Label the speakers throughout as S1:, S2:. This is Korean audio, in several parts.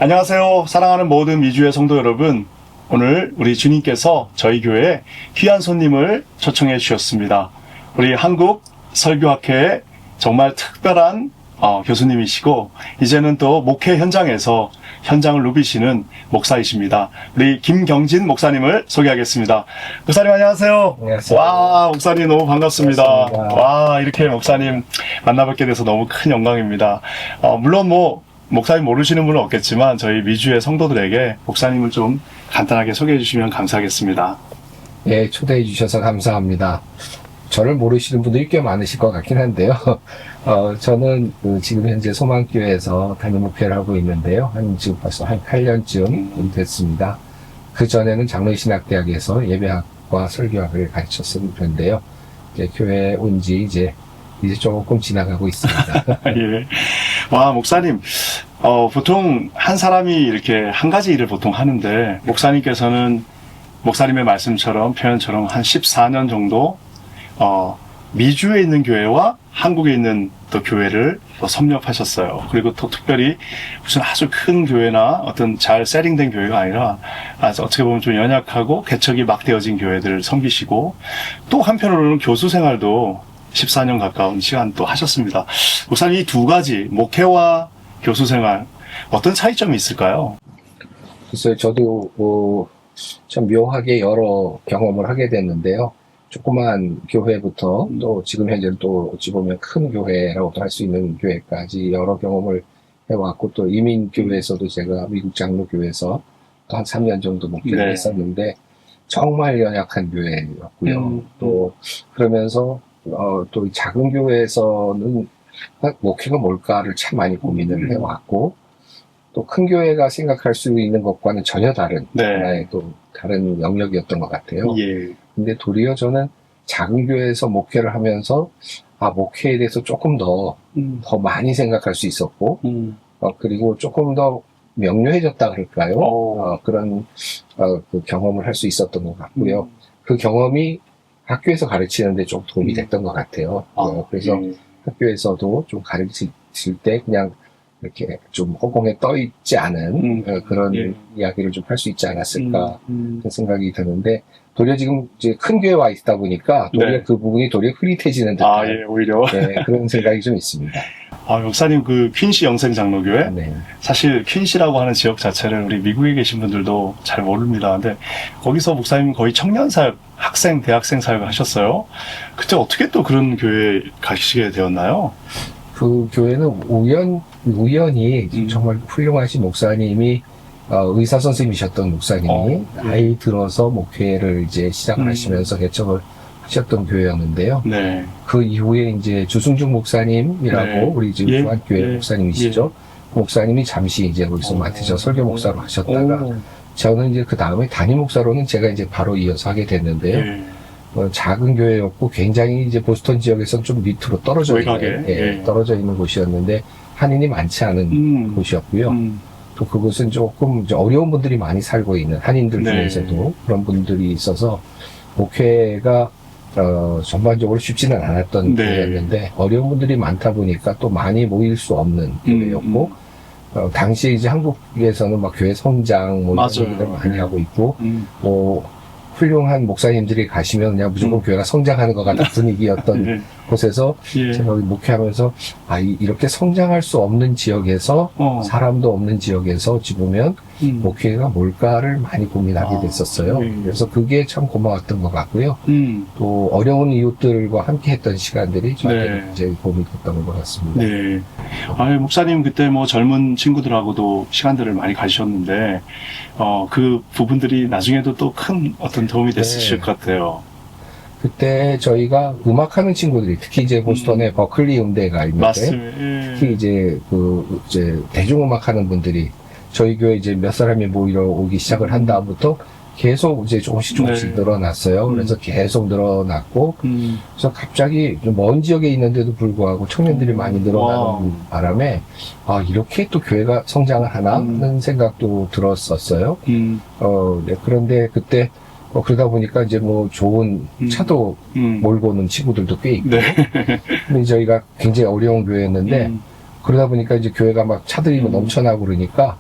S1: 안녕하세요. 사랑하는 모든 미주의 성도 여러분. 오늘 우리 주님께서 저희 교회에 귀한 손님을 초청해 주셨습니다. 우리 한국 설교학회의 정말 특별한 교수님이시고 이제는 또 목회 현장에서 현장을 누비시는 목사이십니다. 우리 김경진 목사님을 소개하겠습니다. 목사님 안녕하세요.
S2: 안녕하세요.
S1: 와, 목사님 너무 반갑습니다.
S2: 반갑습니다.
S1: 와, 이렇게 목사님 만나뵙게 돼서 너무 큰 영광입니다. 물론 목사님 모르시는 분은 없겠지만 저희 미주의 성도들에게 목사님을 좀 간단하게 소개해 주시면 감사하겠습니다.
S2: 예, 초대해 주셔서 감사합니다. 저를 모르시는 분들이 꽤 많으실 것 같긴 한데요. 저는 지금 현재 소망교회에서 담임 목회를 하고 있는데요. 지금 벌써 한 8년쯤 됐습니다. 그 전에는 장로신학대학에서 예배학과 설교학을 가르쳤었는데요. 이제 교회에 온 지 이제 조금 지나가고 있습니다.
S1: 예. 와, 목사님, 보통 한 사람이 이렇게 한 가지 일을 보통 하는데, 목사님께서는 목사님의 말씀처럼, 표현처럼 한 14년 정도, 미주에 있는 교회와 한국에 있는 또 교회를 또 섭렵하셨어요. 그리고 또 특별히 무슨 아주 큰 교회나 어떤 잘 세팅된 교회가 아니라 아주 어떻게 보면 좀 연약하고 개척이 막 되어진 교회들을 섬기시고, 또 한편으로는 교수 생활도 14년 가까운 시간 또 하셨습니다. 목사님, 이 두 가지, 목회와 교수 생활, 어떤 차이점이 있을까요?
S2: 그래서 저도 참 묘하게 여러 경험을 하게 됐는데요. 조그만 교회부터 또 지금 현재는 또 어찌 보면 큰 교회라고도 할 수 있는 교회까지 여러 경험을 해왔고, 또 이민교회에서도 제가 미국 장로교회에서 또 한 3년 정도 목회를 했었는데 정말 연약한 교회였고요. 또 그러면서 또 작은 교회에서는 목회가 뭘까를 참 많이 고민을 해왔고, 또 큰 교회가 생각할 수 있는 것과는 전혀 다른 하나의 또 다른 영역이었던 것 같아요.
S1: 예.
S2: 근데 도리어 저는 작은 교회에서 목회를 하면서 목회에 대해서 조금 더 많이 생각할 수 있었고, 그리고 조금 더 명료해졌다 그럴까요? 그런 그 경험을 할 수 있었던 것 같고요. 그 경험이 학교에서 가르치는데 좀 도움이 됐던 것 같아요. 그래서 학교에서도 좀 가르칠 때 그냥 이렇게 좀 허공에 떠 있지 않은 그런 이야기를 좀 할 수 있지 않았을까 그런 생각이 드는데, 도리어 지금 이제 큰 교회에 와 있다 보니까 도리어 그 부분이 도리어 흐릿해지는 듯한
S1: 예, 오히려.
S2: 그런 생각이 좀 있습니다.
S1: 목사님, 그 퀸시 영생장로교회?
S2: 네.
S1: 사실 퀸시라고 하는 지역 자체를 우리 미국에 계신 분들도 잘 모릅니다. 근데 거기서 목사님 거의 청년 사역, 학생, 대학생 사역을 하셨어요. 그때 어떻게 또 그런 교회에 가시게 되었나요?
S2: 그 교회는 우연히 정말 훌륭하신 목사님이 의사 선생님이셨던 목사님이 나이 들어서 목회를 이제 시작을 하시면서 개척을 하셨던 교회였는데요.
S1: 네.
S2: 그 이후에 이제 주승중 목사님이라고 우리 지금 중앙교회 목사님이시죠. 그 목사님이 잠시 이제 거기서 맡으셔 설교 목사로 하셨다가 저는 이제 그 다음에 담임 목사로는 제가 이제 바로 이어서 하게 됐는데요. 작은 교회였고 굉장히 이제 보스턴 지역에서는 좀 밑으로 떨어져 있는 떨어져 있는 곳이었는데 한인이 많지 않은 곳이었고요. 또 그곳은 조금 어려운 분들이 많이 살고 있는 한인들 중에서도 그런 분들이 있어서 목회가 전반적으로 쉽지는 않았던 교회였는데, 어려운 분들이 많다 보니까 또 많이 모일 수 없는 교회였고, 당시에 이제 한국에서는 막 교회 성장 이런 얘기들 많이 하고 있고, 훌륭한 목사님들이 가시면 그냥 무조건 교회가 성장하는 것 같은 분위기였던 곳에서 제가 목회하면서 이렇게 성장할 수 없는 지역에서 사람도 없는 지역에서 어찌 보면 목회가 뭘까를 많이 고민하게 됐었어요. 그래서 그게 참 고마웠던 것 같고요. 또 어려운 이웃들과 함께 했던 시간들이 저한테 이제 도움이 됐던 것 같습니다.
S1: 네. 목사님 그때 젊은 친구들하고도 시간들을 많이 가지셨는데 그 부분들이 나중에도 또 큰 어떤 도움이 됐으실 것 같아요.
S2: 그때 저희가 음악하는 친구들이 특히 이제 보스턴에 버클리 음대가 있는데 특히 이제 대중음악 하는 분들이 저희 교회 이제 몇 사람이 모이러 오기 시작을 한 다음부터 계속 이제 조금씩 늘어났어요. 그래서 계속 늘어났고, 그래서 갑자기 좀 먼 지역에 있는데도 불구하고 청년들이 많이 늘어나는 바람에, 이렇게 또 교회가 성장을 하나? 하는 생각도 들었었어요. 그런데 그때, 그러다 보니까 이제 좋은 차도 몰고 오는 친구들도 꽤 있고, 근데 저희가 굉장히 어려운 교회였는데, 그러다 보니까 이제 교회가 막 차들이 넘쳐나고 그러니까,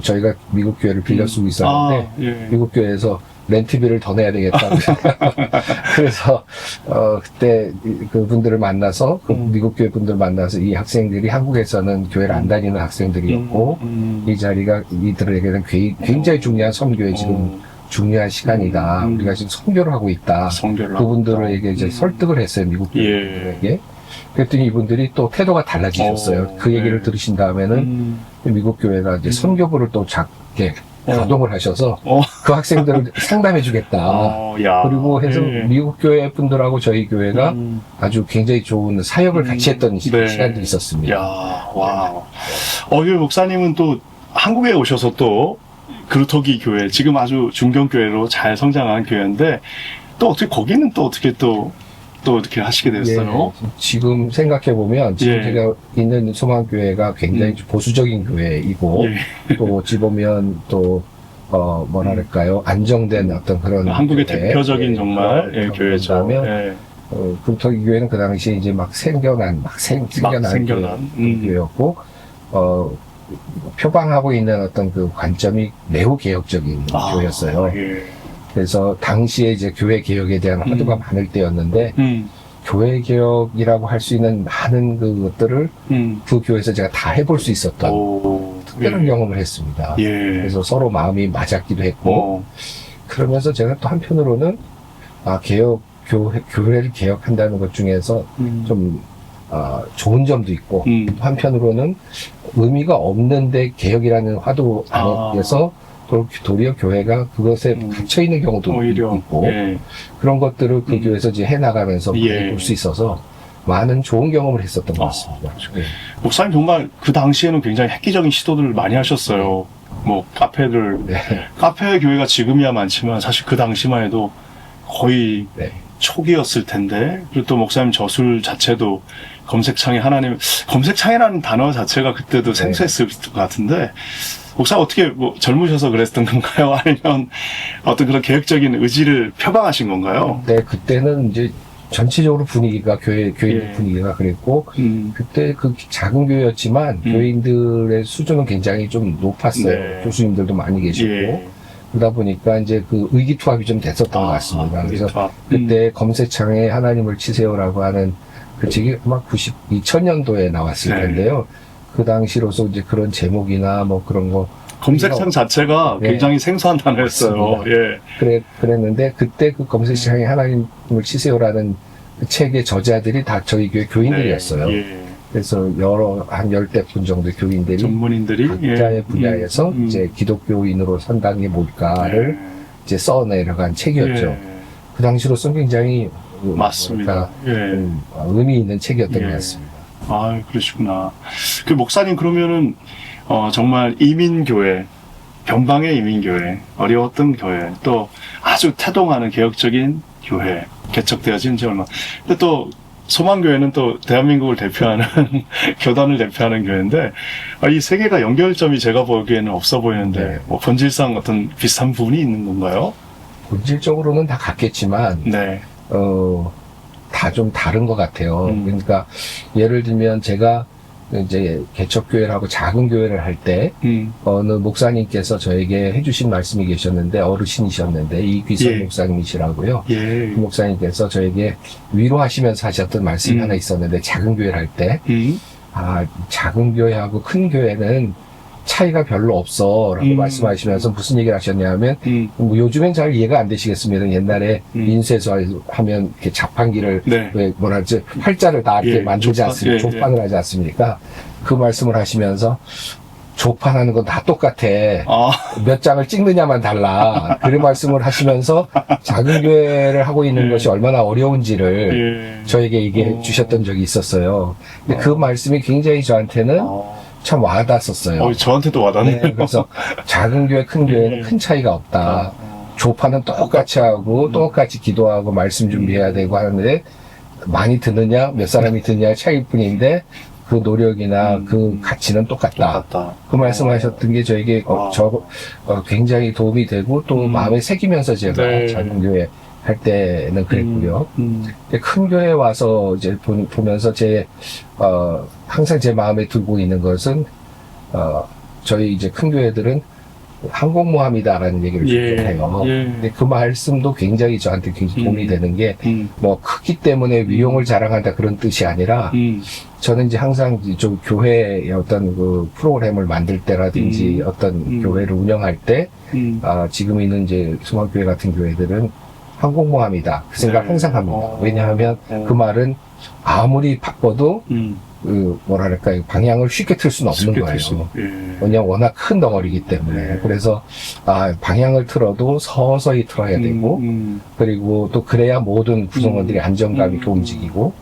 S2: 저희가 미국 교회를 빌려 쓰고 있었는데,
S1: 예.
S2: 미국 교회에서 렌트비를 더 내야 되겠다. 그래서, 그때 그분들을 만나서, 미국 교회 분들을 만나서 이 학생들이 한국에서는 교회를 안 다니는 학생들이었고, 이 자리가 이들에게는 굉장히 중요한 선교에 지금 중요한 시간이다. 우리가 지금 선교를 하고 있다. 그분들에게 이제 설득을 했어요, 미국 교회들에게. 그랬더니 이분들이 또 태도가 달라지셨어요. 그 얘기를 들으신 다음에는 미국 교회가 이제 선교부를 또 작게 가동을 하셔서 그 학생들을 상담해주겠다. 그리고 해서 미국 교회 분들하고 저희 교회가 아주 굉장히 좋은 사역을 같이 했던 시간도 있었습니다.
S1: 와. 목사님은 또 한국에 오셔서 또 그루터기 교회, 지금 아주 중견교회로 잘 성장한 교회인데, 또 어떻게, 거기는 또 어떻게 또 어떻게 하시게 됐어요?
S2: 지금 생각해보면, 지금 제가 있는 소망교회가 굉장히 보수적인 교회이고, 또 어찌 보면 또, 뭐랄까요, 안정된 어떤 그런.
S1: 한국의 교회, 대표적인 정말, 교회죠.
S2: 그루터기 교회는 그 당시에 이제 막 생겨난 교회였고, 표방하고 있는 어떤 그 관점이 매우 개혁적인 교회였어요. 그래서 당시에 이제 교회 개혁에 대한 화두가 많을 때였는데, 교회 개혁이라고 할 수 있는 많은 그것들을 그 교회에서 제가 다 해볼 수 있었던 특별한 경험을 했습니다. 그래서 서로 마음이 맞았기도 했고, 그러면서 제가 또 한편으로는, 교회를 개혁한다는 것 중에서 좀, 좋은 점도 있고, 한편으로는 의미가 없는데 개혁이라는 화두 안에서 도리어 교회가 그것에 갇혀있는 경우도 있고, 그런 것들을 그 교회에서 이제 해나가면서 볼 수 있어서 많은 좋은 경험을 했었던 것 같습니다.
S1: 목사님 정말 그 당시에는 굉장히 획기적인 시도들을 많이 하셨어요. 뭐, 카페 교회가 지금이야 많지만 사실 그 당시만 해도 거의 초기였을 텐데, 그리고 또 목사님 저술 자체도 검색창이라는 단어 자체가 그때도 생소했을 것 같은데, 목사님 어떻게 뭐 젊으셔서 그랬던 건가요? 아니면 어떤 그런 계획적인 의지를 표방하신 건가요?
S2: 네, 그때는 이제 전체적으로 분위기가, 교회 분위기가 그랬고, 그때 그 작은 교회였지만, 교회인들의 수준은 굉장히 좀 높았어요. 교수님들도 많이 계시고. 그러다 보니까 이제 그 의기투합이 좀 됐었던 것 같습니다. 그래서 그때 검색창에 하나님을 치세요라고 하는 그 책이 아마 2000년도에 나왔을 텐데요. 그 당시로서 이제 그런 제목이나 뭐 그런 거.
S1: 검색창 자체가 굉장히 생소한 단어였어요.
S2: 그랬는데 그때 그 검색창에 하나님을 치세요라는 그 책의 저자들이 다 저희 교회 교인들이었어요. 그래서 한 10대 분 정도의 교인들이
S1: 전문인들이
S2: 각자의 분야에서 이제 기독교인으로 산다는 게 뭘까를 이제 써내려간 책이었죠. 그 당시로서는 굉장히
S1: 맞습니다.
S2: 의미 있는 책이었던 것 같습니다.
S1: 그러시구나. 그 목사님 그러면은 정말 이민교회, 변방의 이민교회, 어려웠던 교회, 또 아주 태동하는 개혁적인 교회 개척되어진 지 얼마. 근데 또 소망교회는 또 대한민국을 대표하는 교단을 대표하는 교회인데, 이 세 개가 연결점이 제가 보기에는 없어 보이는데, 뭐 본질상 어떤 비슷한 부분이 있는 건가요?
S2: 본질적으로는 다 같겠지만, 다 좀 다른 것 같아요. 그러니까 예를 들면 제가 이제 개척교회를 하고 작은 교회를 할 때 어느 목사님께서 저에게 해주신 말씀이 계셨는데, 어르신이셨는데 이귀선 목사님이시라고요. 그 목사님께서 저에게 위로하시면서 하셨던 말씀이 하나 있었는데, 작은 교회를 할 때 작은 교회하고 큰 교회는 차이가 별로 없어 라고 말씀하시면서 무슨 얘기를 하셨냐면, 뭐 요즘엔 잘 이해가 안 되시겠습니다. 옛날에 인쇄소 하면 이렇게 자판기를 왜 뭐랄지 활자를 다 이렇게 만들지 않습니까? 조판을 하지 않습니까? 그 말씀을 하시면서 조판하는 건 다 똑같아. 몇 장을 찍느냐만 달라. 그런 말씀을 하시면서 작은 교회를 하고 있는 것이 얼마나 어려운지를 저에게 얘기해 주셨던 적이 있었어요. 근데 그 말씀이 굉장히 저한테는 참 와닿았었어요.
S1: 저한테도 와닿네요.
S2: 그래서 작은 교회, 큰 교회는 큰 차이가 없다. 조파는 똑같이 하고 똑같이 기도하고 말씀 준비해야 되고 하는데, 많이 듣느냐 몇 사람이 듣느냐의 차이일 뿐인데 그 노력이나 그 가치는 똑같다. 그 말씀하셨던 게 저에게 굉장히 도움이 되고 또 마음에 새기면서 제가 작은 교회 할 때는 그랬고요. 큰 교회 와서 이제 보면서 항상 제 마음에 두고 있는 것은, 저희 이제 큰 교회들은 항공모함이다라는 얘기를
S1: 예.
S2: 좀 해요.
S1: 예.
S2: 근데 그 말씀도 굉장히 저한테 굉장히 도움이 되는 게,
S1: 음.
S2: 뭐, 크기 때문에 위용을 자랑한다 그런 뜻이 아니라, 저는 이제 항상 좀 교회의 어떤 그 프로그램을 만들 때라든지 어떤 교회를 운영할 때, 지금 있는 이제 소망교회 같은 교회들은 항공모함이다. 그 생각
S1: 네.
S2: 항상 합니다. 왜냐하면 그 말은 아무리 바빠도 그 뭐랄까요, 방향을 쉽게 틀 수는 없는 거예요.
S1: 예.
S2: 왜냐면 워낙 큰 덩어리이기 때문에.
S1: 네.
S2: 그래서 방향을 틀어도 서서히 틀어야 되고, 그리고 또 그래야 모든 구성원들이 안정감 있게 움직이고,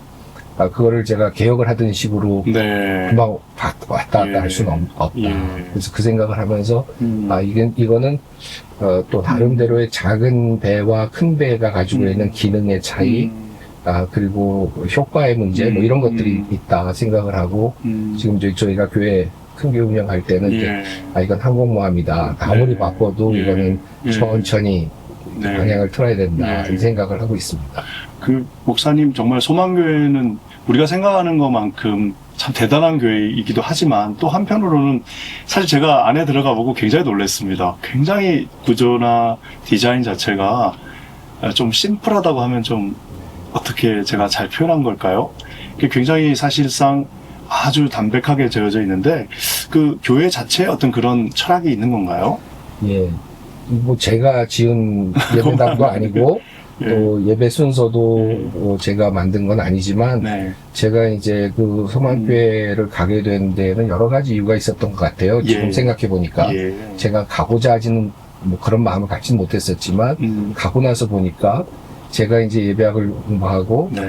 S2: 그거를 제가 개혁을 하던 식으로
S1: 네.
S2: 금방 왔다 갔다
S1: 예.
S2: 할 수는 없다.
S1: 예.
S2: 그래서 그 생각을 하면서 이거는 또 나름대로의 작은 배와 큰 배가 가지고 있는 기능의 차이, 그리고 효과의 문제, 뭐 이런 것들이 있다 생각을 하고, 지금 저희가 교회, 큰 교회 운영할 때는,
S1: 예.
S2: 이건 항공모함이다. 아무리 바꿔도
S1: 예.
S2: 이거는
S1: 예.
S2: 천천히
S1: 네.
S2: 방향을 틀어야 된다.
S1: 예.
S2: 이 생각을 하고 있습니다.
S1: 그 목사님 정말 소망교회는 우리가 생각하는 것만큼 참 대단한 교회이기도 하지만 또 한편으로는 사실 제가 안에 들어가 보고 굉장히 놀랐습니다. 굉장히 구조나 디자인 자체가 좀 심플하다고 하면 좀 어떻게 제가 잘 표현한 걸까요? 이게 굉장히 사실상 아주 담백하게 지어져 있는데 그 교회 자체에 어떤 그런 철학이 있는 건가요?
S2: 예. 뭐 제가 지은 예배당도 아니고,
S1: 예.
S2: 또 예배 순서도 제가 만든 건 아니지만,
S1: 네.
S2: 제가 이제 그 소망교회를 가게 된 데는 여러 가지 이유가 있었던 것 같아요. 지금
S1: 예.
S2: 생각해 보니까.
S1: 예.
S2: 제가 가고자 하지는 뭐 그런 마음을 갖지는 못했었지만, 가고 나서 보니까 제가 이제 예배학을 공부하고,
S1: 네.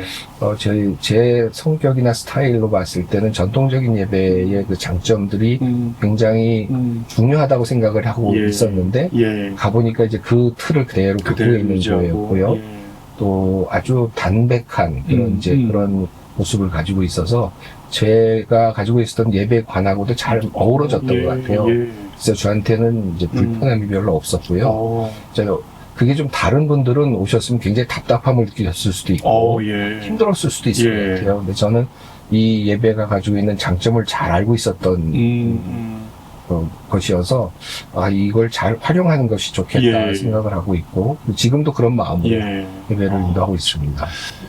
S2: 제 성격이나 스타일로 봤을 때는 전통적인 예배의 그 장점들이 굉장히 중요하다고 생각을 하고
S1: 예.
S2: 있었는데,
S1: 예.
S2: 가보니까 이제 그 틀을 그대로 갖고 있는 교회였고요.
S1: 예.
S2: 또 아주 담백한 그런 이제 그런 모습을 가지고 있어서 제가 가지고 있었던 예배관하고도 잘 어우러졌던 것 같아요.
S1: 예.
S2: 그래서 저한테는 이제 불편함이 별로 없었고요. 제가 그게 좀 다른 분들은 오셨으면 굉장히 답답함을 느끼셨을 수도 있고
S1: 예.
S2: 힘들었을 수도 있을
S1: 예.
S2: 것 같아요. 근데 저는 이 예배가 가지고 있는 장점을 잘 알고 있었던 것이어서 이걸 잘 활용하는 것이 좋겠다
S1: 예.
S2: 생각을 하고 있고 지금도 그런 마음으로
S1: 예.
S2: 예배를 인도하고 있습니다.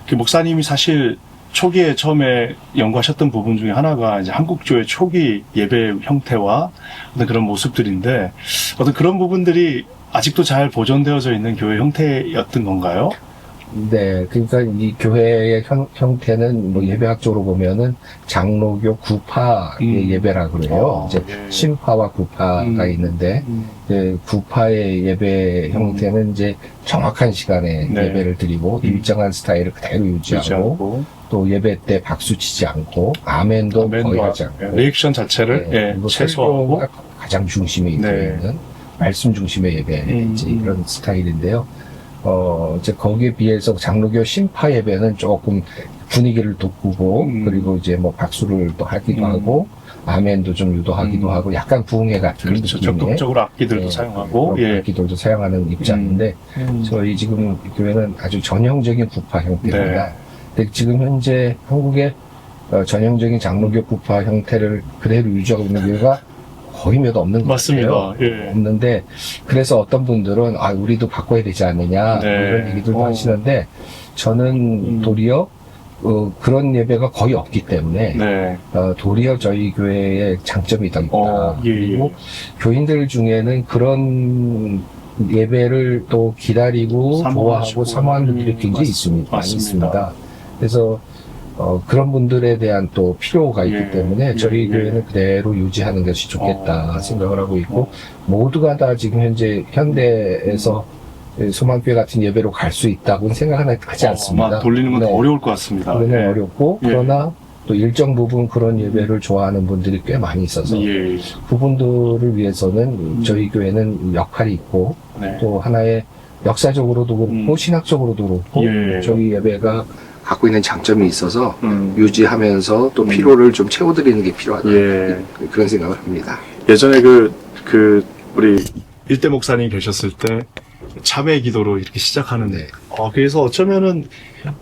S1: 그 목사님이 사실 초기에 처음에 연구하셨던 부분 중에 하나가 이제 한국교회 초기 예배 형태와 어떤 그런 모습들인데 어떤 그런 부분들이 아직도 잘 보존되어져 있는 교회 형태였던 건가요?
S2: 네, 그러니까 이 교회의 형태는 뭐 예배학적으로 보면은 장로교 구파의 예배라 그래요. 이제
S1: 예.
S2: 신파와 구파가 있는데 이제 구파의 예배 형태는 이제 정확한 시간에
S1: 네.
S2: 예배를 드리고 일정한 스타일을 그대로 유지하고 또 예배 때 박수 치지 않고 아멘도 거의 하지 않고
S1: 리액션 자체를
S2: 그리고
S1: 최소화하고
S2: 설교가 가장 중심에 있는 말씀 중심의 예배 이제 이런 스타일인데요. 이제 거기에 비해서 장로교 신파 예배는 조금 분위기를 돋구고, 그리고 이제 뭐 박수를 또 하기도 하고, 아멘도 좀 유도하기도 하고, 약간 부흥회 같은
S1: 그렇죠.
S2: 느낌의
S1: 적극적으로 악기들도 사용하고,
S2: 악기들도 사용하는 입장인데, 저희 지금 교회는 아주 전형적인 구파 형태입니다.
S1: 네.
S2: 근데 지금 현재 한국의 전형적인 장로교 구파 형태를 그대로 유지하고 있는 교회가 거의 몇 없는 것
S1: 맞습니다.
S2: 같아요.
S1: 예.
S2: 없는데 그래서 어떤 분들은 우리도 바꿔야 되지 않느냐
S1: 네.
S2: 이런 얘기들도 하시는데 저는 도리어 그런 예배가 거의 없기 때문에
S1: 네.
S2: 도리어 저희 교회의 장점이 더 있다.
S1: 예.
S2: 그리고 교인들 중에는 그런 예배를 또 기다리고 좋아하고 사모하는 분들이 굉장히 있습니다. 많이 있습니다. 그래서 그런 분들에 대한 또 필요가 있기 때문에 저희 교회는 그대로 유지하는 것이 좋겠다 생각을 하고 있고 모두가 다 지금 현재 현대에서 소망교회 같은 예배로 갈 수 있다고는 생각은 하지 않습니다.
S1: 돌리는 건 어려울 것 같습니다.
S2: 그거는 어렵고 그러나 또 일정 부분 그런 예배를 좋아하는 분들이 꽤 많이 있어서 그분들을 위해서는 저희 교회는 역할이 있고 또 하나의 역사적으로도 그렇고 신학적으로도 그렇고 저희 예배가 갖고 있는 장점이 있어서 유지하면서 또 필요를 좀 채워드리는 게 필요하다. 그런 생각을 합니다.
S1: 예전에 우리 일대 목사님 계셨을 때 참회 기도로 이렇게 시작하는데,
S2: 네.
S1: 그래서 어쩌면은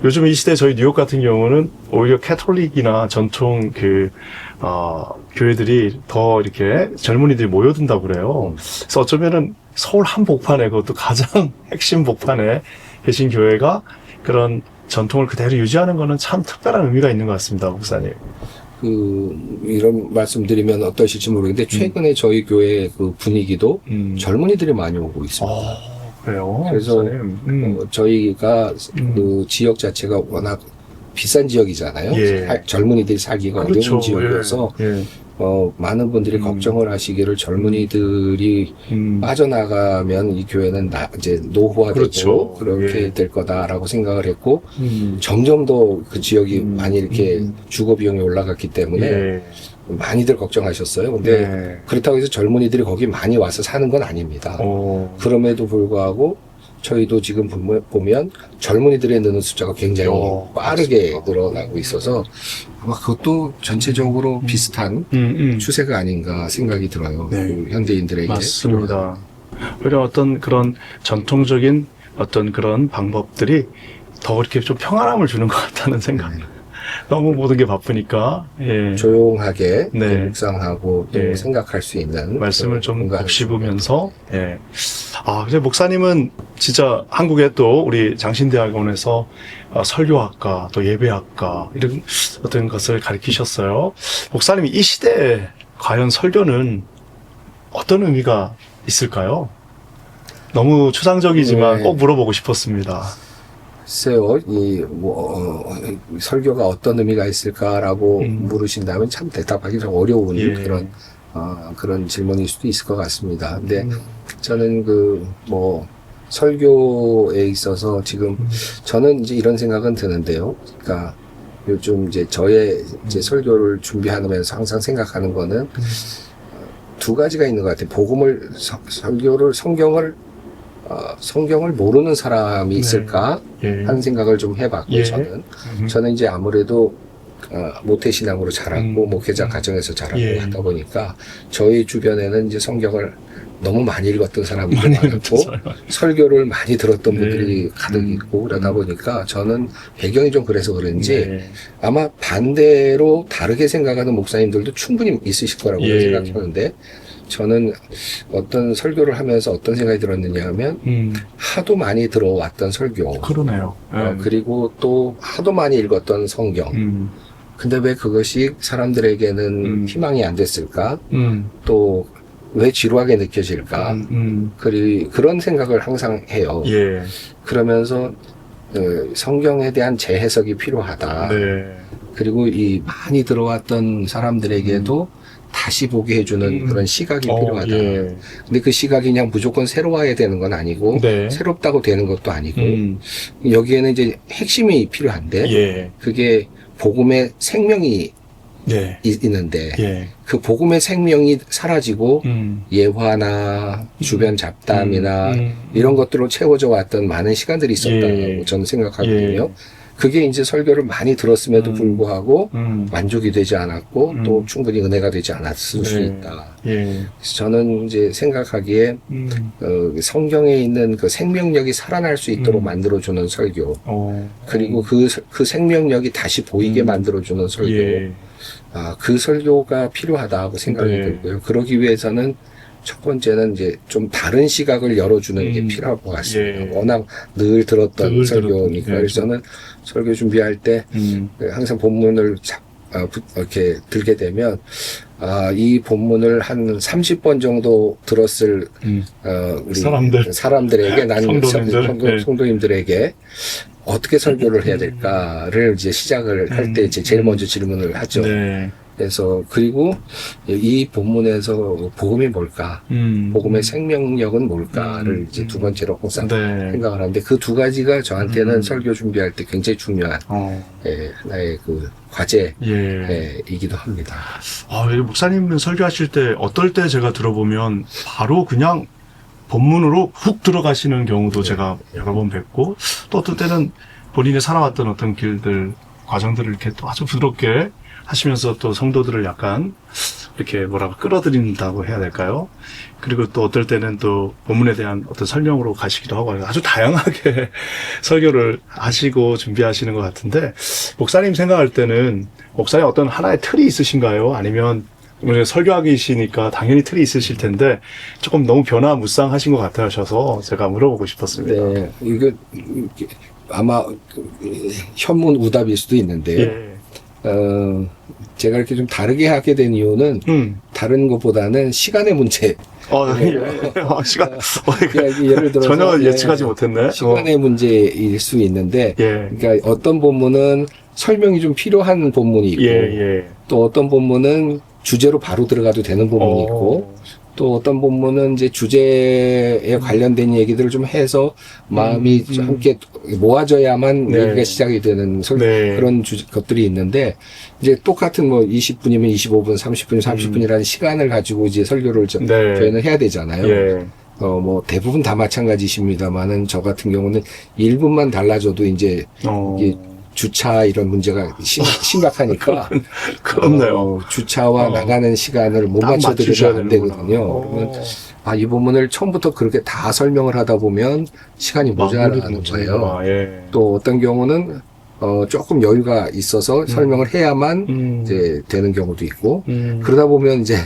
S1: 요즘 이 시대 저희 뉴욕 같은 경우는 오히려 캐톨릭이나 전통 교회들이 더 이렇게 젊은이들이 모여든다고 그래요. 그래서 어쩌면은 서울 한복판에, 그것도 가장 핵심 복판에 계신 교회가 그런 전통을 그대로 유지하는 거는 참 특별한 의미가 있는 것 같습니다, 목사님.
S2: 이런 말씀드리면 어떠실지 모르겠는데, 최근에 저희 교회 그 분위기도 젊은이들이 많이 오고 있습니다.
S1: 그래요?
S2: 그래서 저희가
S1: 음.
S2: 그 지역 자체가 워낙 비싼 지역이잖아요.
S1: 예.
S2: 젊은이들이 살기가
S1: 그렇죠.
S2: 어려운 지역이어서
S1: 예.
S2: 많은 분들이 걱정을 하시기를 젊은이들이 빠져나가면 이 교회는 이제 노후화되고
S1: 그렇죠.
S2: 그렇게
S1: 예.
S2: 될 거다라고 생각을 했고, 점점 더 그 지역이 많이 이렇게 주거 비용이 올라갔기 때문에
S1: 예.
S2: 많이들 걱정하셨어요. 근데
S1: 네.
S2: 그렇다고 해서 젊은이들이 거기 많이 와서 사는 건 아닙니다. 그럼에도 불구하고 저희도 지금 보면 젊은이들의 느는 숫자가 굉장히 빠르게
S1: 맞습니다.
S2: 늘어나고 있어서 아마 그것도 전체적으로 비슷한 추세가 아닌가 생각이 들어요.
S1: 네.
S2: 그 현대인들에게.
S1: 맞습니다. 오히려 어떤 그런 전통적인 어떤 그런 방법들이 더 이렇게 좀 평안함을 주는 것 같다는 생각. 너무 모든 게 바쁘니까. 예.
S2: 조용하게
S1: 네.
S2: 묵상하고 또
S1: 예.
S2: 생각할 수 있는
S1: 말씀을 좀
S2: 공간을
S1: 곱씹으면서, 예. 근데 목사님은 진짜 한국에 또 우리 장신대학원에서 설교학과, 또 예배학과, 이런 어떤 것을 가르치셨어요. 목사님이 이 시대에 과연 설교는 어떤 의미가 있을까요? 너무 추상적이지만
S2: 네.
S1: 꼭 물어보고 싶었습니다.
S2: 글쎄요, 설교가 어떤 의미가 있을까라고 물으신다면 참 대답하기 좀 어려운
S1: 예.
S2: 그런 질문일 수도 있을 것 같습니다. 근데 저는 설교에 있어서 지금 저는 이제 이런 생각은 드는데요. 그러니까 요즘 이제 저의 이제 설교를 준비하면서 항상 생각하는 거는 두 가지가 있는 것 같아요. 성경을 모르는 사람이 있을까
S1: 예.
S2: 하는 생각을 좀 해봤고,
S1: 예.
S2: 저는 이제 아무래도 모태신앙으로 자랐고 목회자 가정에서 자랐고
S1: 예.
S2: 하다 보니까 저희 주변에는 이제 성경을 너무 많이 읽었던 사람들이 많고 설교를 많이 들었던 분들이 가득 있고 그러다 보니까 저는 배경이 좀 그래서 그런지 아마 반대로 다르게 생각하는 목사님들도 충분히 있으실 거라고 생각하는데, 저는 어떤 설교를 하면서 어떤 생각이 들었느냐 하면 하도 많이 들어왔던 설교,
S1: 그러네요.
S2: 그리고 또 하도 많이 읽었던 성경, 근데 왜 그것이 사람들에게는 희망이 안 됐을까? 또 왜 지루하게 느껴질까? 그런 생각을 항상 해요.
S1: 예.
S2: 그러면서 성경에 대한 재해석이 필요하다.
S1: 네.
S2: 그리고 이 많이 들어왔던 사람들에게도 다시 보게 해주는 그런 시각이 필요하다.
S1: 예.
S2: 근데 그 시각이 그냥 무조건 새로워야 되는 건 아니고,
S1: 네.
S2: 새롭다고 되는 것도 아니고, 여기에는 이제 핵심이 필요한데,
S1: 예.
S2: 그게 복음의 생명이
S1: 네.
S2: 있는데,
S1: 예.
S2: 그 복음의 생명이 사라지고, 예화나 주변 잡담이나 이런 것들로 채워져 왔던 많은 시간들이 있었다고 저는 생각하거든요. 그게 이제 설교를 많이 들었음에도 불구하고 만족이 되지 않았고 또 충분히 은혜가 되지 않았을 수 있다. 그래서 저는 이제 생각하기에 성경에 있는 그 생명력이 살아날 수 있도록 만들어주는 설교, 그리고 그 생명력이 다시 보이게 만들어주는 설교, 그 설교가 필요하다고 생각이 들고요. 그러기 위해서는 첫 번째는 이제 좀 다른 시각을 열어주는 게 필요할 것 같습니다. 워낙 늘 들었던 설교니까. 그래서 저는 설교 준비할 때 항상 본문을 이렇게 들게 되면 이 본문을 한 30번 정도 들었을 우리 사람들에게, 나는 성도님들에게 어떻게 설교를 해야 될까를 이제 시작을 할 때 제일 먼저 질문을 하죠. 그래서 그리고 이 본문에서 복음이 뭘까, 복음의 생명력은 뭘까를 이제 두 번째로 항상 생각을 하는데, 그 두 가지가 저한테는 설교 준비할 때 굉장히 중요한 하나의 그 과제이기도 합니다.
S1: 목사님 설교하실 때 어떨 때 제가 들어보면 바로 그냥 본문으로 훅 들어가시는 경우도 제가 여러 번 뵙고, 또 어떤 때는 본인이 살아왔던 어떤 길들, 과정들을 이렇게 또 아주 부드럽게 하시면서 또 성도들을 약간 이렇게 뭐라고 끌어들인다고 해야 될까요? 그리고 또 어떨 때는 또 본문에 대한 어떤 설명으로 가시기도 하고 아주 다양하게 설교를 하시고 준비하시는 것 같은데, 목사님 생각할 때는 목사님 어떤 하나의 틀이 있으신가요? 아니면 오늘 설교하기시니까 당연히 틀이 있으실 텐데 조금 너무 변화무쌍하신 것 같아셔서 제가 물어보고 싶었습니다.
S2: 네, 이거 아마 현문 우답일 수도 있는데요.
S1: 예.
S2: 제가 이렇게 좀 다르게 하게 된 이유는 다른 것보다는 시간의 문제.
S1: 시간
S2: 그러니까 예를 들어서
S1: 전혀 예측하지 못했네.
S2: 시간의 문제일 수 있는데, 그러니까 어떤 본문은 설명이 좀 필요한 본문이 있고, 또 어떤 본문은 주제로 바로 들어가도 되는 본문이 있고, 또 어떤 본문은 이제 주제에 관련된 얘기들을 좀 해서 마음이 함께 모아져야만 얘기가 시작이 되는 그런 것들이 있는데, 이제 똑같은 뭐 20분이면 25분, 30분, 30분이라는 시간을 가지고 이제 설교를 저희는 해야 되잖아요. 뭐 대부분 다 마찬가지십니다만은 저 같은 경우는 1분만 달라져도 이제 이게 주차 이런 문제가 심각하니까
S1: 그렇네요.
S2: 주차와 나가는 시간을 못 맞춰드리면 안 되거든요. 그러면 이 부분을 처음부터 그렇게 다 설명을 하다 보면 시간이 모자라는 거예요. 또 어떤 경우는 조금 여유가 있어서 설명을 해야만 이제 되는 경우도 있고, 그러다 보면 이제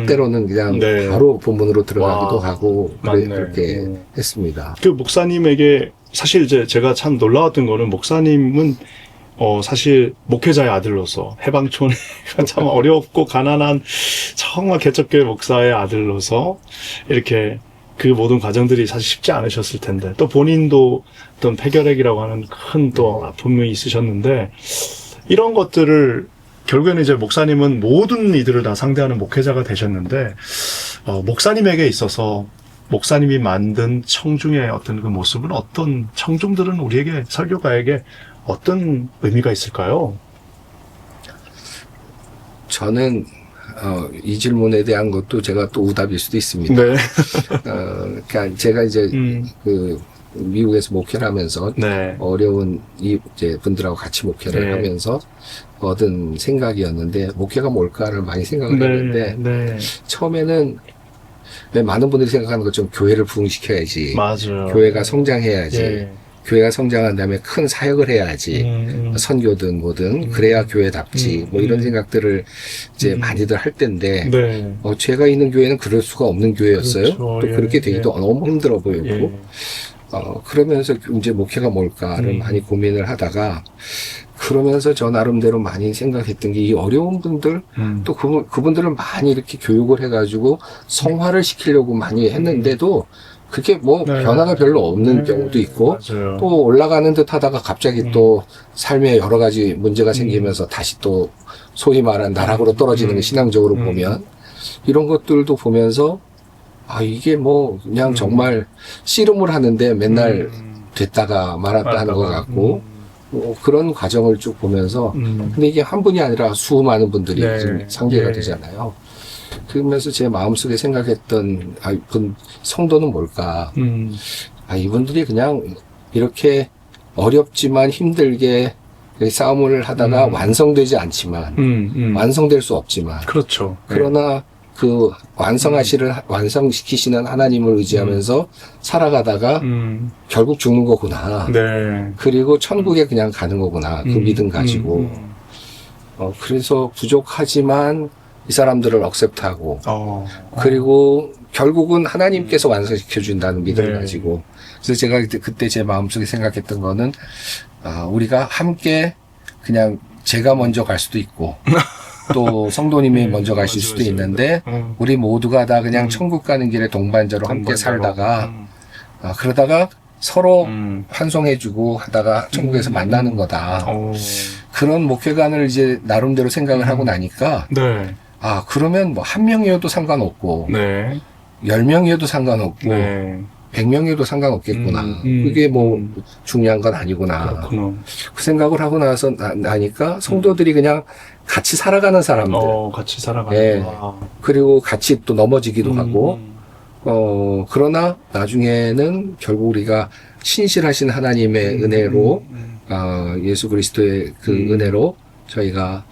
S2: 때로는 그냥 바로 본문으로 들어가기도 하고 그렇게 했습니다.
S1: 그 목사님에게 사실 이제 제가 참 놀라웠던 거는, 목사님은 사실 목회자의 아들로서 해방촌 참 어렵고 가난한 정말 개척교회 목사의 아들로서 이렇게 그 모든 과정들이 사실 쉽지 않으셨을 텐데, 또 본인도 어떤 폐결핵이라고 하는 큰 또 아픔이 있으셨는데, 이런 것들을 결국에는 이제 목사님은 모든 이들을 다 상대하는 목회자가 되셨는데, 목사님에게 있어서 목사님이 만든 청중의 어떤 그 모습은, 어떤 청중들은 우리에게, 설교가에게 어떤 의미가 있을까요?
S2: 저는 이 질문에 대한 것도 제가 또 우답일 수도 있습니다. 그러니까 제가 이제 그 미국에서 목회를 하면서 어려운 이제 분들하고 같이 목회를 하면서 얻은 생각이었는데, 목회가 뭘까를 많이 생각을 했는데, 처음에는 많은 분들이 생각하는 것처럼 교회를 부흥시켜야지,
S1: 맞아요.
S2: 교회가 성장해야지, 교회가 성장한 다음에 큰 사역을 해야지, 선교든 뭐든 그래야 교회답지, 뭐 이런 생각들을 이제 많이들 할 텐데, 제가 있는 교회는 그럴 수가 없는 교회였어요.
S1: 그렇죠.
S2: 또 그렇게 되기도 너무 힘들어 보였고, 그러면서 이제 목회가 뭘까를 많이 고민을 하다가, 그러면서 저 나름대로 많이 생각했던 게, 이 어려운 분들, 또 그분들을 많이 이렇게 교육을 해가지고 성화를 시키려고 많이 했는데도 그게 뭐 변화가 별로 없는 경우도 있고, 또 올라가는 듯 하다가 갑자기 또 삶에 여러 가지 문제가 생기면서 다시 또 소위 말한 나락으로 떨어지는 신앙적으로 보면, 이런 것들도 보면서 이게 뭐 그냥 정말 씨름을 하는데 맨날 됐다가 말았다 하는 것 같고, 그런 과정을 쭉 보면서, 근데 이게 한 분이 아니라 수많은 분들이 지금 상대가 되잖아요. 그러면서 제 마음속에 생각했던 성도는 뭘까? 이분들이 그냥 이렇게 어렵지만 힘들게 싸움을 하다가 완성되지 않지만, 완성될 수 없지만,
S1: 그렇죠.
S2: 그러나 그 완성시키시는 하나님을 의지하면서 살아가다가 결국 죽는 거구나. 그리고 천국에 그냥 가는 거구나. 그 믿음 가지고. 그래서 부족하지만 이 사람들을 억셉트하고, 그리고 결국은 하나님께서 완성시켜준다는 믿음을 가지고. 그래서 제가 그때 제 마음속에 생각했던 거는, 우리가 함께 그냥 제가 먼저 갈 수도 있고, 또 성도님이 먼저 가실 수도 있는데, 우리 모두가 다 그냥 천국 가는 길에 동반자로 함께 살다가, 그러다가 서로 환송해주고 하다가 천국에서 만나는 거다. 그런 목회관을 이제 나름대로 생각을 하고 나니까, 그러면 뭐 1명이어도 상관없고, 10명이어도 상관없고, 100명이어도 상관없겠구나. 그게 뭐 중요한 건 아니구나. 그 생각을 하고 나니까 성도들이 그냥 같이 살아가는 사람들.
S1: 같이 살아가는
S2: 그리고 같이 또 넘어지기도 하고, 그러나 나중에는 결국 우리가 신실하신 하나님의 은혜로 예수 그리스도의 그 은혜로 저희가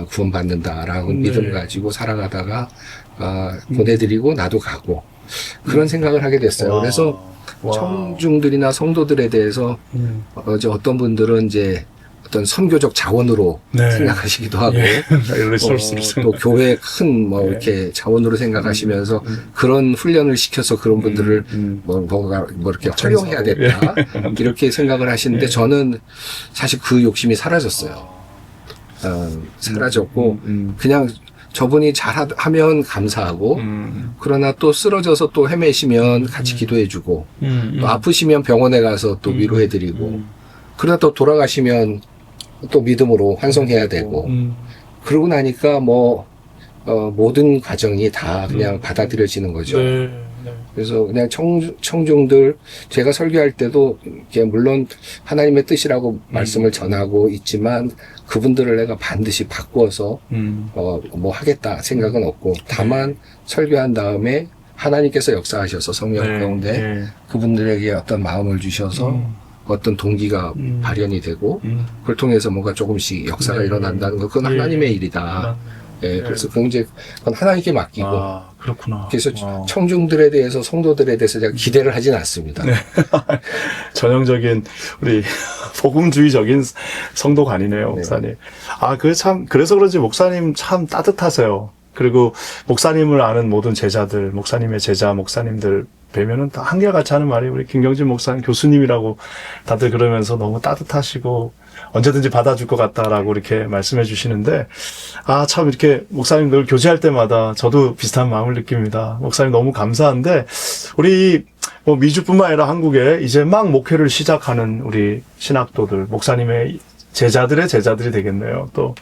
S2: 구원받는다라고 믿음 가지고 살아가다가 보내드리고 나도 가고 그런 생각을 하게 됐어요.
S1: 와.
S2: 그래서
S1: 와.
S2: 청중들이나 성도들에 대해서 이제 어떤 분들은 이제 어떤 선교적 자원으로
S1: 네.
S2: 생각하시기도 하고
S1: 리소스로
S2: 또 교회 큰 뭐 이렇게 자원으로 생각하시면서 그런 훈련을 시켜서 그런 분들을 뭐 이렇게 활용해야 됐다 이렇게 생각을 하시는데 저는 사실 그 욕심이 사라졌어요. 사라졌고 그냥 저분이 잘하면 감사하고 그러나 또 쓰러져서 또 헤매시면 같이 기도해주고 또 아프시면 병원에 가서 또 위로해드리고 그러다 또 돌아가시면 또 믿음으로 환송해야 되고 그러고 나니까 뭐 모든 과정이 다 그냥 받아들여지는 거죠.
S1: 네.
S2: 그래서 그냥 청중들 제가 설교할 때도 이게 물론 하나님의 뜻이라고 말씀을 전하고 있지만 그분들을 내가 반드시 바꾸어서 뭐 하겠다 생각은 없고 다만 설교한 다음에 하나님께서 역사하셔서 성령 가운데 그분들에게 어떤 마음을 주셔서 어떤 동기가 발현이 되고 그걸 통해서 뭔가 조금씩 역사가 일어난다는 거 그건 하나님의 일이다. 그래서 그건 하나님께 맡기고
S1: 그렇구나.
S2: 그래서 청중들에 대해서 성도들에 대해서 제가 기대를 하진 않습니다.
S1: 전형적인 우리 복음주의적인 성도가 아니네요, 목사님. 그래서 그런지 목사님 참 따뜻하세요. 그리고 목사님을 아는 모든 제자들, 목사님의 제자, 목사님들 뵈면은 다 한결같이 하는 말이 우리 김경진 목사님 교수님이라고 다들 그러면서 너무 따뜻하시고 언제든지 받아줄 것 같다라고 이렇게 말씀해 주시는데 참 이렇게 목사님 늘 교제할 때마다 저도 비슷한 마음을 느낍니다. 목사님 너무 감사한데 우리 뭐 미주뿐만 아니라 한국에 이제 막 목회를 시작하는 우리 신학도들 목사님의 제자들의 제자들이 되겠네요. 또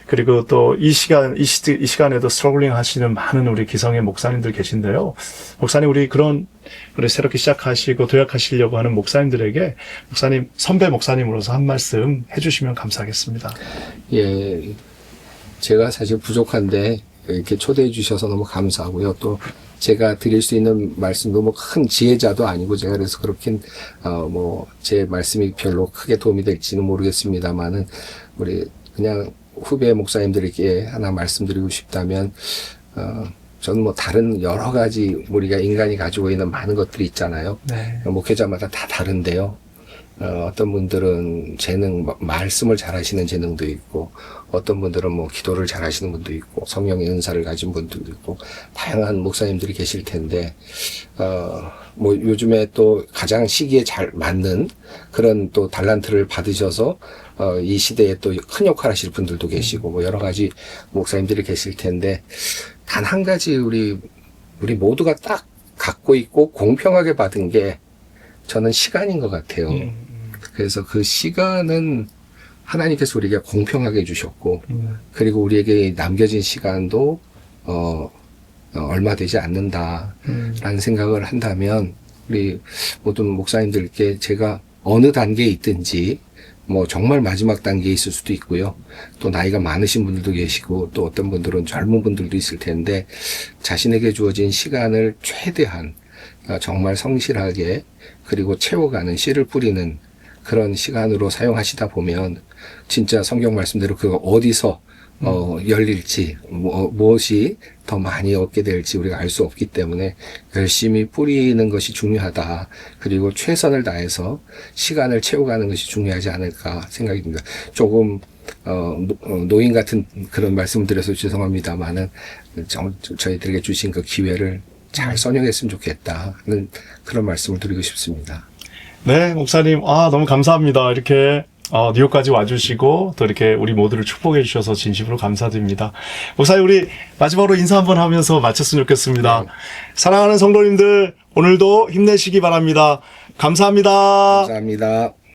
S1: 그리고 또 이 시간에도 스트러글링 하시는 많은 우리 기성의 목사님들 계신데요. 목사님 우리 새롭게 시작하시고 도약하시려고 하는 목사님들에게 목사님 선배 목사님으로서 한 말씀 해주시면 감사하겠습니다.
S2: 예, 제가 사실 부족한데 이렇게 초대해 주셔서 너무 감사하고요. 또 제가 드릴 수 있는 말씀도 뭐 큰 지혜자도 아니고 제가 그래서 그렇게 제 말씀이 별로 크게 도움이 될지는 모르겠습니다만은 우리 그냥 후배 목사님들에게 하나 말씀드리고 싶다면 저는 뭐 다른 여러 가지 우리가 인간이 가지고 있는 많은 것들이 있잖아요.
S1: 네.
S2: 목회자마다 다 다른데요. 어떤 분들은 말씀을 잘하시는 재능도 있고, 어떤 분들은 뭐 기도를 잘하시는 분도 있고, 성령의 은사를 가진 분들도 있고, 다양한 목사님들이 계실 텐데, 뭐 요즘에 또 가장 시기에 잘 맞는 그런 또 달란트를 받으셔서, 이 시대에 또 큰 역할 하실 분들도 계시고, 뭐 여러 가지 목사님들이 계실 텐데, 단 한 가지 우리 모두가 딱 갖고 있고 공평하게 받은 게 저는 시간인 것 같아요. 그래서 그 시간은 하나님께서 우리에게 공평하게 주셨고, 그리고 우리에게 남겨진 시간도, 얼마 되지 않는다라는 생각을 한다면, 우리 모든 목사님들께 제가 어느 단계에 있든지, 뭐 정말 마지막 단계에 있을 수도 있고요. 또 나이가 많으신 분들도 계시고, 또 어떤 분들은 젊은 분들도 있을 텐데, 자신에게 주어진 시간을 최대한 정말 성실하게 그리고 채워가는 씨를 뿌리는 그런 시간으로 사용하시다 보면 진짜 성경 말씀대로 그가 어디서 열릴지 무엇이 더 많이 얻게 될지 우리가 알 수 없기 때문에 열심히 뿌리는 것이 중요하다. 그리고 최선을 다해서 시간을 채워가는 것이 중요하지 않을까 생각이 듭니다. 조금 노인 같은 그런 말씀을 드려서 죄송합니다만은 저희들에게 주신 그 기회를 잘 선용했으면 좋겠다는 그런 말씀을 드리고 싶습니다.
S1: 네, 목사님, 너무 감사합니다. 이렇게, 뉴욕까지 와주시고, 또 이렇게 우리 모두를 축복해 주셔서 진심으로 감사드립니다. 목사님, 우리 마지막으로 인사 한번 하면서 마쳤으면 좋겠습니다. 네. 사랑하는 성도님들, 오늘도 힘내시기 바랍니다. 감사합니다.
S2: 감사합니다.